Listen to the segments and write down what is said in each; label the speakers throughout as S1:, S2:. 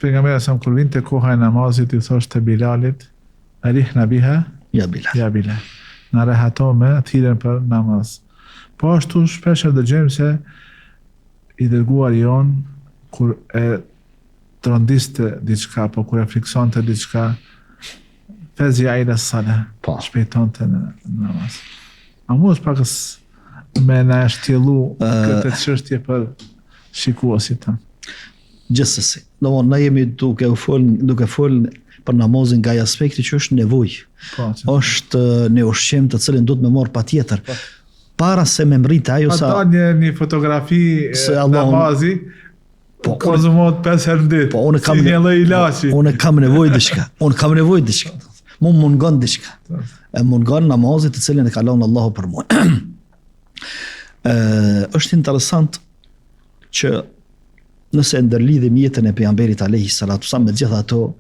S1: pejgamberi sa kur vinte koha e namazit I thoshte Bilalit, "Arihna biha
S2: Ja Bilal.
S1: ya Bilal." Na rehato me thirrjen për namaz. Po ashtu shpesh dëgjojmë se I dërguar jon kur e trondiste diçka, po kur e friksonte diçka, fezja ila sala,
S2: Po.
S1: shpejtonte në namaz. A mu është pakës me na shtjellu këtë çështje për shikuesit tanë.
S2: Gjithsesi. Domthonë ne jemi duke fol për namazin nga aspekti që është nevojë.
S1: Po,
S2: Është një ushqim të cilin duhet me marr patjetër. Para se me mrit ajo sa
S1: pa një fotografi
S2: se Allahu-
S1: namazi,
S2: Po,
S1: konzumohet 5 herë në ditë.
S2: Po unë kam
S1: si një lloj ilaçi.
S2: Unë kam nevojë diçka. Mu mungon diçka. E mungon namazit të cilin e ka lënë Allahu për mua. Është interesant që nëse ndërlidhim jetën e pejgamberit alayhi salatu wasallam me gjithë ato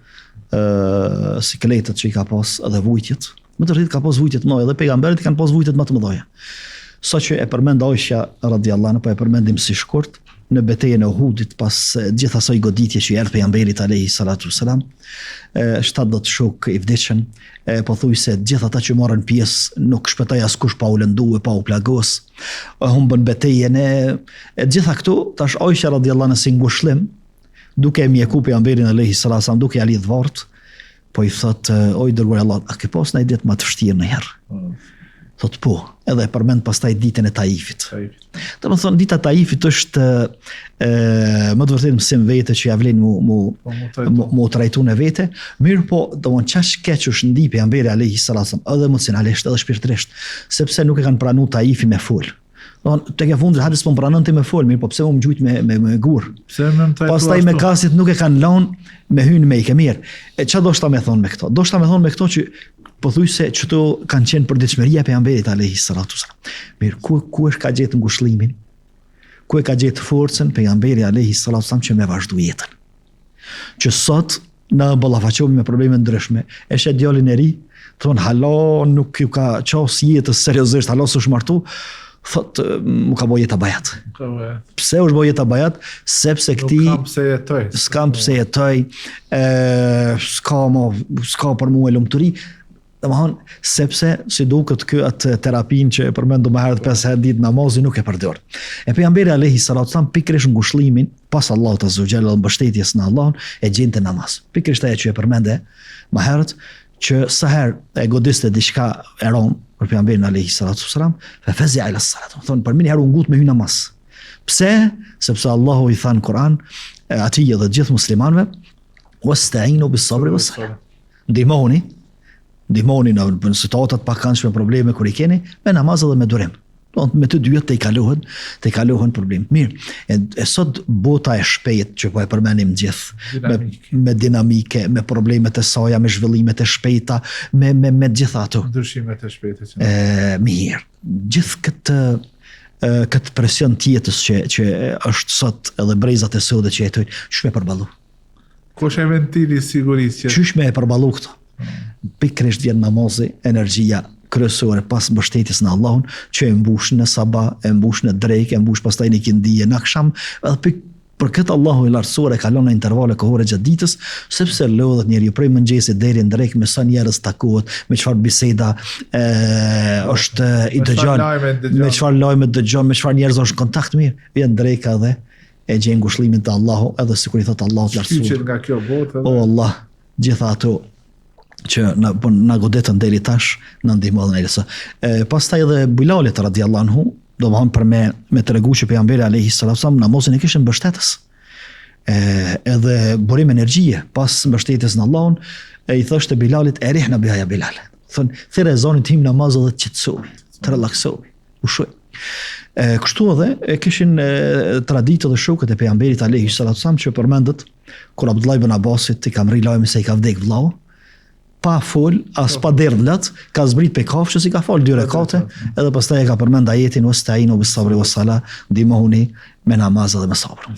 S2: sikletet që I ka pas edhe vujtjet, më të rritë ka pas vujtjet më edhe pejgamberit kanë pas vujtjet më të mëdha. Sa që e përmend Aisha radhiyallahu anha, po e përmendim si shkurt, në betejën e Uhudit pas gjithë asaj goditje që I erdhi pejgamberit alayhi salatu wasalam, 70 shok I vdeshën, pothuajse gjithë ata që morën pjesë nuk shpëtoi askush pa u lënduar, pa u plagos, humbën betejën e gjitha këto, tash Aisha radhiyallahu anha si ngushëllim, duke e mjeku pejgamberin alayhi salatu wasalam, duke ja lidh vartë, po I thot, oj dërguar Allah, a ke pas ndaj ditë më të vështirë ndonjëherë? Thot po, edhe e përmend pastaj ditën e Taifit. Domethënë dita e Taifit është më të vërtetë mësim vete që ja vlen mu trajtu në vete, mirë po domethënë çash keq është ndi pejgamberi alayhi salatu wasallam, edhe emocionalisht edhe shpirtërisht, sepse nuk e kanë pranuar Taifi me fol. Domethënë tek e fundit hadis po pranon ti me fol, mirë po pse më gjujt me gur.
S1: Pse më trajtu?
S2: Pastaj me kasit nuk e kanë lënë me hyn me ikë mirë. E çfarë do shta me thonë me këto? Do shta me thonë me këto që pothuajse çto kanë qenë për ditëshmëria e pejgamberit alayhi salatu wasallam. Mirë, ku është ka gjetë ngushëllimin? Ku e ka gjetë forcën pejgamberi alayhi salatu wasallam që me vazhdu jetën? Që sot në ballafaqohemi me probleme ndryshme. E shet djalin e ri, thon halo nuk ju ka qos jetës seriozisht, halo s'u shmartu, thot mu ka bëj jeta bajat. Pse është bëj jeta bajat? Sepse këti s'kam pse jetoj, s'ka për mua lumturi. Domthon sepse si duket ky atë terapin që e përmendu më herët 5 herë ditë namazi nuk e përdor. E pejgamberi alayhi salatu wasallam pikërisht ngushëllimin pas Allahut azza wa jalla dhe mbështetjes në Allahun e gjente namaz. Pikërisht ajo që e përmende më herët që sa herë e godiste diçka e ron për pejgamberin alayhi salatu wasallam, fa fazi'a ila as-salat. Thon për min herë u ngut me hyn namaz. Pse? Sepse Allahu I tha në Kur'an atij dhe gjithë muslimanëve, wasta'inu bis-sabri was-salah. Ndihmoni në situatat pakëndshme probleme kur I keni me namaz dhe me durim. Me të dyja të I kalohen problem. Mirë, e sot bota e shpejt që po e përmenim gjithë, me dinamike, me problemet e saja, me zhvillimet e shpejta, me gjitha ato.
S1: Ndryshimet e shpejta.
S2: Mirë, gjithë këtë presion tjetës që është sot edhe brezat e sotit që jetojnë, ç'me përballu?
S1: Kush e ventili sigurisë?
S2: Ç'me e përballu këto? Pikërisht vjen namazi, energjia kryesore pas mbështetjes në Allahun, që e mbush në sabah, e mbush në drekë, e mbush pastaj në kindije, në akşam, edhe për këtë Allahu I lartësuar e kalon në intervale kohore gjatë ditës, sepse lodhet njeriu prej mëngjesit deri në drekë me sa njerëz takohet, me çfarë biseda është I dëgjon, me çfarë lajme dëgjon, me çfarë njerëz është në kontakt mirë, vjen dreka dhe e gjen ngushëllimin te Allahu, edhe sikur I thotë Allahu të lartësuar.
S1: Nga kjo botë.
S2: O Allah, gjitha ato që na godetën deri tash në ndihmën e Elsa. Pastaj edhe Bilalit radhiyallahu anhu, domthon për me tregu që pejgamberi alayhi salatu wasallam namazin e kishin mbështetës. Edhe burim energjie pas mbështetjes në Allahun, I thoshte Bilalit erihna biha ya Bilal. Thon thirrë zonin tim namaz dhe të qetësoj, të relaksoj, ushoj. Kështu edhe e kishin traditë dhe shokët e pejgamberit alayhi salatu wasallam që përmendet kur Abdullah ibn Abbasit I ka mri lajmi se I ka vdek vllau, pa fol, as pa derdhlat, ka zbrit pe kafshës I ka fol 2 rekate, edhe pastaj e ka përmend ajetin wasta'inu bis sabri was sala, ndihmoni me namaz dhe me sabër.